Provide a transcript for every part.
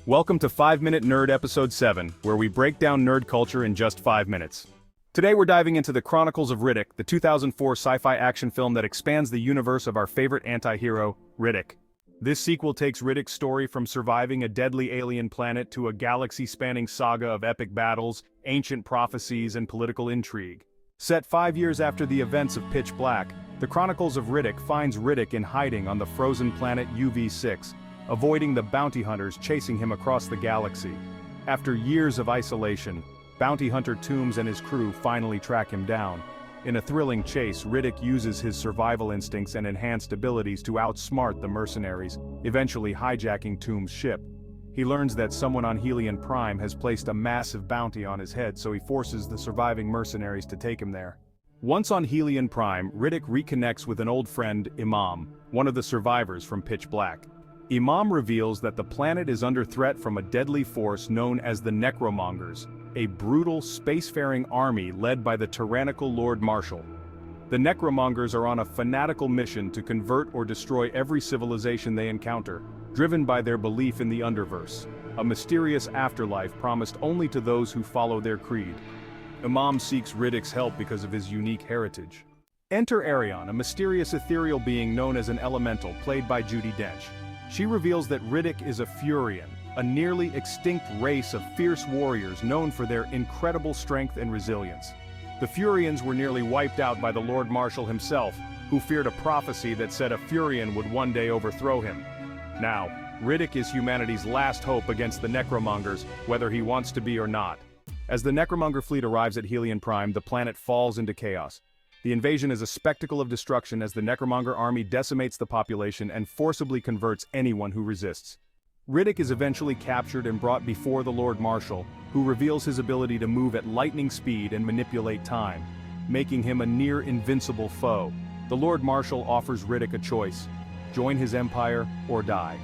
Welcome to 5 Minute Nerd Episode 7, where we break down nerd culture in just 5 minutes. Today we're diving into the Chronicles of Riddick, the 2004 sci-fi action film that expands the universe of our favorite anti-hero, Riddick. This sequel takes Riddick's story from surviving a deadly alien planet to a galaxy-spanning saga of epic battles, ancient prophecies, and political intrigue. Set 5 years after the events of Pitch Black, the Chronicles of Riddick finds Riddick in hiding on the frozen planet UV-6, avoiding the bounty hunters chasing him across the galaxy. After years of isolation, bounty hunter Toombs and his crew finally track him down. In a thrilling chase, Riddick uses his survival instincts and enhanced abilities to outsmart the mercenaries, eventually hijacking Toombs' ship. He learns that someone on Helion Prime has placed a massive bounty on his head, so he forces the surviving mercenaries to take him there. Once on Helion Prime, Riddick reconnects with an old friend, Imam, one of the survivors from Pitch Black. Imam reveals that the planet is under threat from a deadly force known as the Necromongers, a brutal, spacefaring army led by the tyrannical Lord Marshal. The Necromongers are on a fanatical mission to convert or destroy every civilization they encounter, driven by their belief in the Underverse, a mysterious afterlife promised only to those who follow their creed. Imam seeks Riddick's help because of his unique heritage. Enter Arion, a mysterious ethereal being known as an elemental, played by Judi Dench. She reveals that Riddick is a Furion, a nearly extinct race of fierce warriors known for their incredible strength and resilience. The Furions were nearly wiped out by the Lord Marshal himself, who feared a prophecy that said a Furion would one day overthrow him. Now, Riddick is humanity's last hope against the Necromongers, whether he wants to be or not. As the Necromonger fleet arrives at Helion Prime, the planet falls into chaos. The invasion is a spectacle of destruction as the Necromonger army decimates the population and forcibly converts anyone who resists. Riddick is eventually captured and brought before the Lord Marshal, who reveals his ability to move at lightning speed and manipulate time, making him a near-invincible foe. The Lord Marshal offers Riddick a choice: join his empire or die.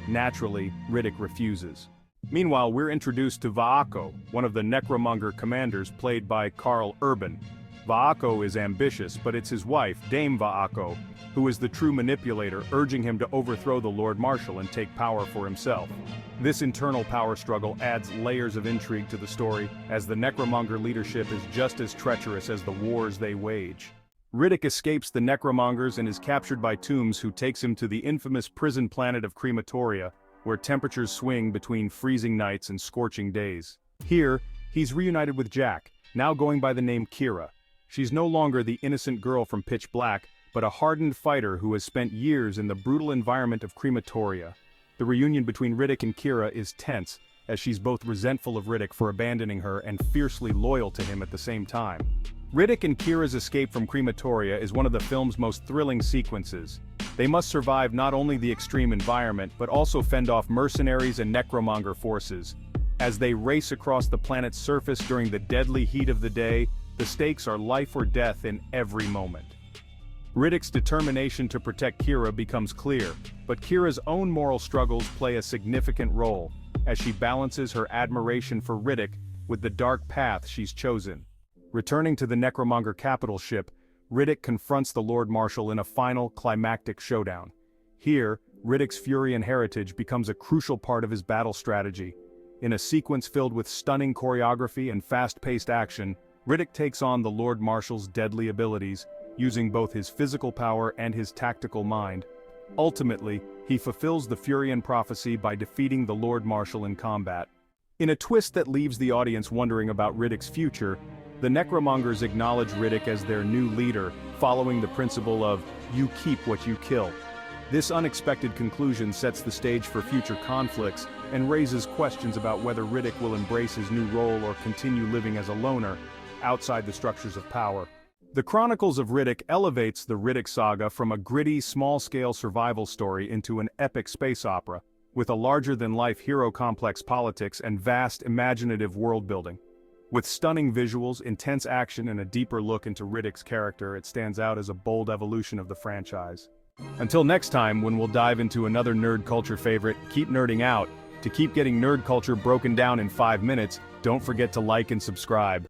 Naturally, Riddick refuses. Meanwhile, we're introduced to Vaako, one of the Necromonger commanders played by Karl Urban. Vaako is ambitious, but it's his wife, Dame Vaako, who is the true manipulator, urging him to overthrow the Lord Marshal and take power for himself. This internal power struggle adds layers of intrigue to the story, as the Necromonger leadership is just as treacherous as the wars they wage. Riddick escapes the Necromongers and is captured by Toombs, who takes him to the infamous prison planet of Crematoria, where temperatures swing between freezing nights and scorching days. Here, he's reunited with Jack, now going by the name Kira. She's no longer the innocent girl from Pitch Black, but a hardened fighter who has spent years in the brutal environment of Crematoria. The reunion between Riddick and Kira is tense, as she's both resentful of Riddick for abandoning her and fiercely loyal to him at the same time. Riddick and Kira's escape from Crematoria is one of the film's most thrilling sequences. They must survive not only the extreme environment, but also fend off mercenaries and Necromonger forces. As they race across the planet's surface during the deadly heat of the day, the stakes are life or death in every moment. Riddick's determination to protect Kira becomes clear, but Kira's own moral struggles play a significant role, as she balances her admiration for Riddick with the dark path she's chosen. Returning to the Necromonger capital ship, Riddick confronts the Lord Marshal in a final, climactic showdown. Here, Riddick's Furion heritage becomes a crucial part of his battle strategy. In a sequence filled with stunning choreography and fast-paced action, Riddick takes on the Lord Marshal's deadly abilities, using both his physical power and his tactical mind. Ultimately, he fulfills the Furion prophecy by defeating the Lord Marshal in combat. In a twist that leaves the audience wondering about Riddick's future, the Necromongers acknowledge Riddick as their new leader, following the principle of, "You keep what you kill." This unexpected conclusion sets the stage for future conflicts and raises questions about whether Riddick will embrace his new role or continue living as a loner, outside the structures of power. The Chronicles of Riddick elevates the Riddick saga from a gritty, small-scale survival story into an epic space opera, with a larger-than-life hero-complex politics and vast, imaginative world-building. With stunning visuals, intense action, and a deeper look into Riddick's character, it stands out as a bold evolution of the franchise. Until next time, when we'll dive into another nerd culture favorite, keep nerding out. To keep getting nerd culture broken down in 5 minutes, don't forget to like and subscribe.